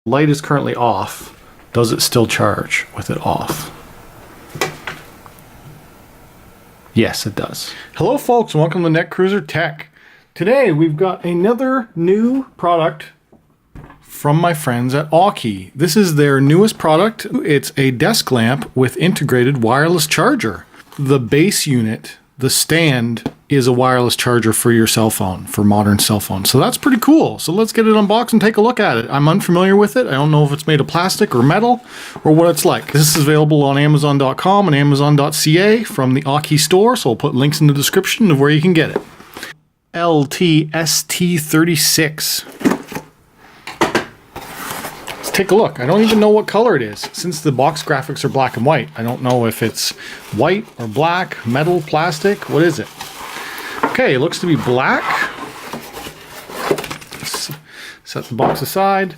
Light is currently off. Does it still charge with it off? Yes, it does. Hello folks, welcome to Netcruzer Tech. Today we've got another new product from my friends at Aukey. This is their newest product. It's a desk lamp with integrated wireless charger. The base unit, the stand, is a wireless charger for your cell phone, for modern cell phones. So that's pretty cool. So let's get it unboxed and take a look at it. I'm unfamiliar with it. I don't know if it's made of plastic or metal or what it's like. This is available on Amazon.com and Amazon.ca from the Aukey store. So I'll put links in the description of where you can get it. LT-ST36. Take a look. I don't even know what color it is. Since the box graphics are black and white, I don't know if it's white or black, metal, plastic. What is it? Okay, it looks to be black. Set the box aside.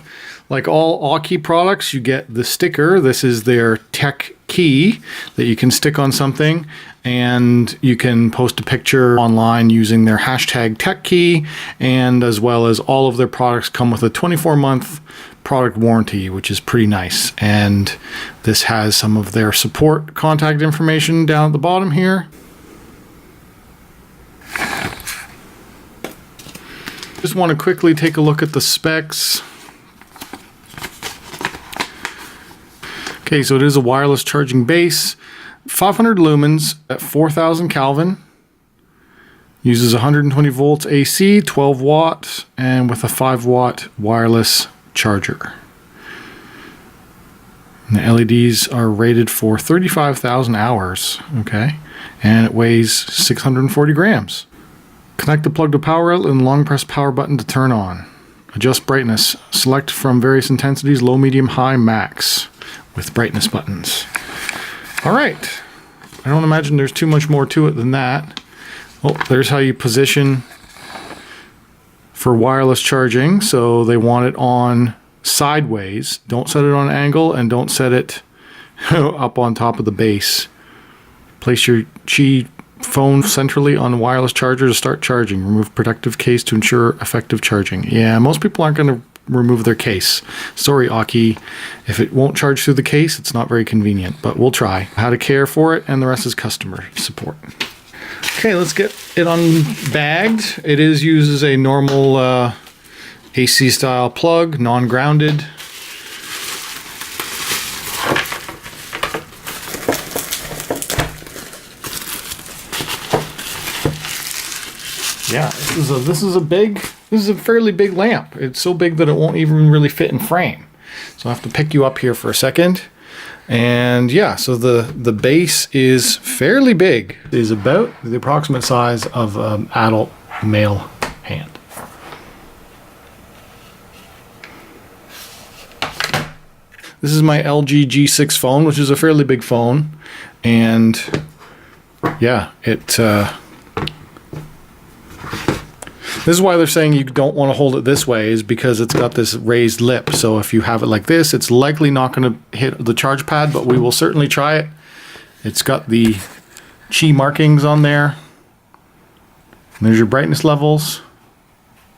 Like all Aukey products, you get the sticker. This is their tech key that you can stick on something, and you can post a picture online using their hashtag tech key, and as well as all of their products come with a 24-month product warranty, which is pretty nice. And this has some of their support contact information down at the bottom here. Just want to quickly take a look at the specs. Okay, so it is a wireless charging base, 500 lumens at 4,000 Kelvin, uses 120 volts AC, 12 watts, and with a 5 watt wireless charger. And the LEDs are rated for 35,000 hours, okay, and it weighs 640 grams. Connect the plug to power outlet and long press power button to turn on. Adjust brightness. Select from various intensities, low, medium, high, max, with brightness buttons. All right. I don't imagine there's too much more to it than that. Oh, there's how you position for wireless charging. So they want it on sideways. Don't set it on an angle, and don't set it up on top of the base. Place your Qi phone centrally on the wireless charger to start charging. Remove protective case to ensure effective charging. Yeah, most people aren't going to remove their case. Sorry, Aukey. If it won't charge through the case, it's not very convenient, but we'll try. How to care for it, and the rest is customer support. Okay, let's get it unbagged. It uses a normal AC style plug, non-grounded. Yeah, this is a fairly big lamp. It's so big that it won't even really fit in frame. So I have to pick you up here for a second. And yeah, so the base is fairly big. It is about the approximate size of an adult male hand. This is my LG G6 phone, which is a fairly big phone. And yeah, this is why they're saying you don't want to hold it this way, is because it's got this raised lip. So if you have it like this, it's likely not going to hit the charge pad, but we will certainly try it. It's got the Qi markings on there. And there's your brightness levels.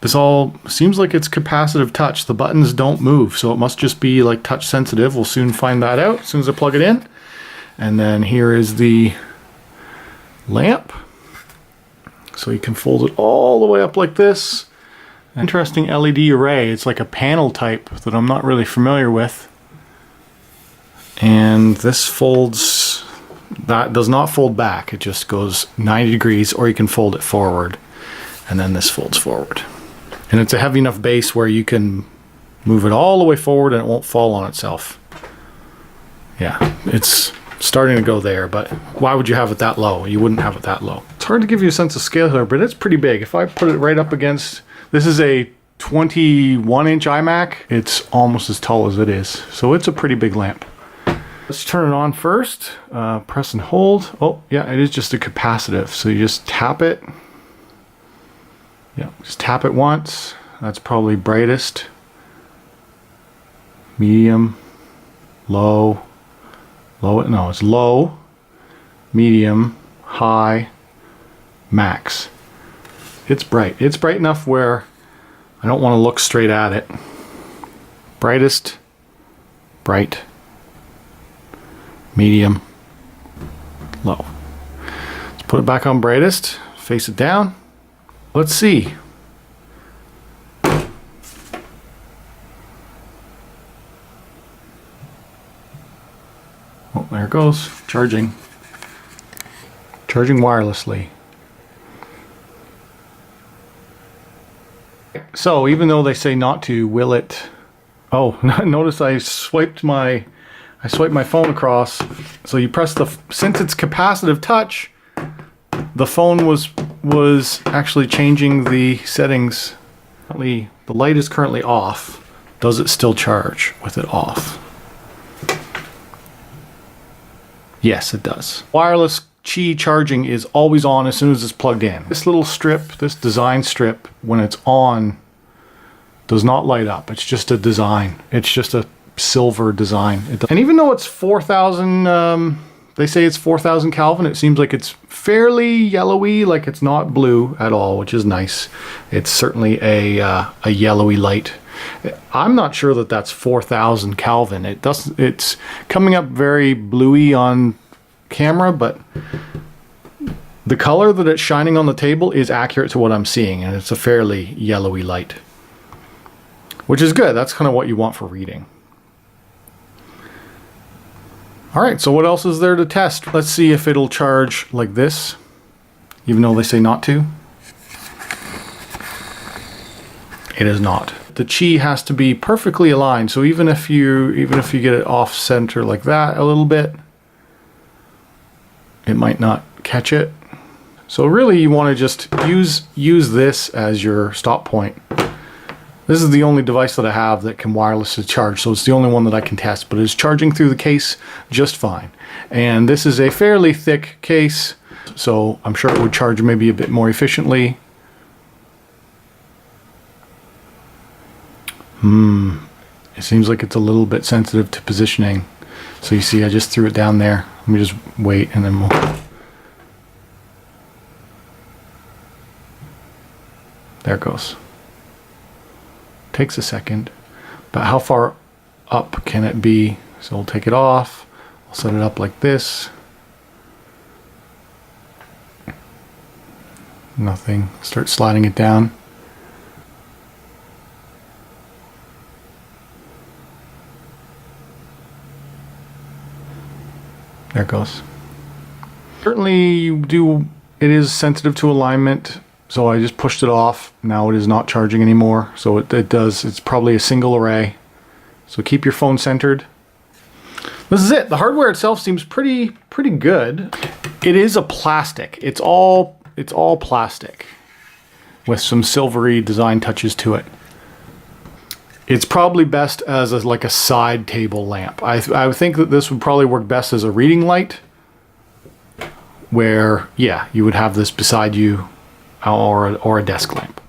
This all seems like it's capacitive touch. The buttons don't move, so it must just be like touch sensitive. We'll soon find that out as soon as I plug it in. And then here is the lamp. So you can fold it all the way up like this. Interesting LED array. It's like a panel type that I'm not really familiar with. And this folds, that does not fold back. It just goes 90 degrees, or you can fold it forward. And then this folds forward. And it's a heavy enough base where you can move it all the way forward and it won't fall on itself. Yeah, it's starting to go there, but why would you have it that low? You wouldn't have it that low. It's hard to give you a sense of scale here, but it's pretty big. If I put it right up against, this is a 21-inch iMac. It's almost as tall as it is. So it's a pretty big lamp. Let's turn it on first. Press and hold. Oh, yeah, it is just a capacitive. So you just tap it. Yeah, just tap it once. That's probably brightest. Medium. Low. No, it's low, medium, high, max. It's bright. It's bright enough where I don't want to look straight at it. Brightest bright, medium, low. Let's put it back on brightest, face it down. Let's see. Oh, there it goes, charging. Charging wirelessly. So even though they say not to, will it? Oh, notice I swiped my phone across. So you press the, since it's capacitive touch, the phone was actually changing the settings. The light is currently off. Does it still charge with it off? Yes, it does. Wireless Qi charging is always on as soon as it's plugged in. This little strip, this design strip, when it's on, does not light up. It's just a design. It's just a silver design. And even though it's 4,000, they say it's 4,000 Kelvin, it seems like it's fairly yellowy, like it's not blue at all, which is nice. It's certainly a yellowy light. I'm not sure that that's 4,000 Kelvin. It's coming up very bluey on camera, but the color that it's shining on the table is accurate to what I'm seeing, and it's a fairly yellowy light, which is good. That's kind of what you want for reading. All right, so what else is there to test? Let's see if it'll charge like this, even though they say not to. It is not. The Qi has to be perfectly aligned, so even if you get it off center like that a little bit, it might not catch it. So really you want to just use this as your stop point. This is the only device that I have that can wirelessly charge, so it's the only one that I can test, but it's charging through the case just fine. And this is a fairly thick case, so I'm sure it would charge maybe a bit more efficiently. It seems like it's a little bit sensitive to positioning. So you see, I just threw it down there. Let me just wait and then we'll... There it goes. Takes a second, but how far up can it be? So we'll take it off. I'll set it up like this. Nothing. Start sliding it down. There it goes. Certainly it is sensitive to alignment, so I just pushed it off. Now it is not charging anymore, so it's probably a single array. So keep your phone centered. This is it. The hardware itself seems pretty good. It is a plastic. It's all plastic with some silvery design touches to it. It's probably best as like a side table lamp. I would think that this would probably work best as a reading light, where, yeah, you would have this beside you, or a desk lamp.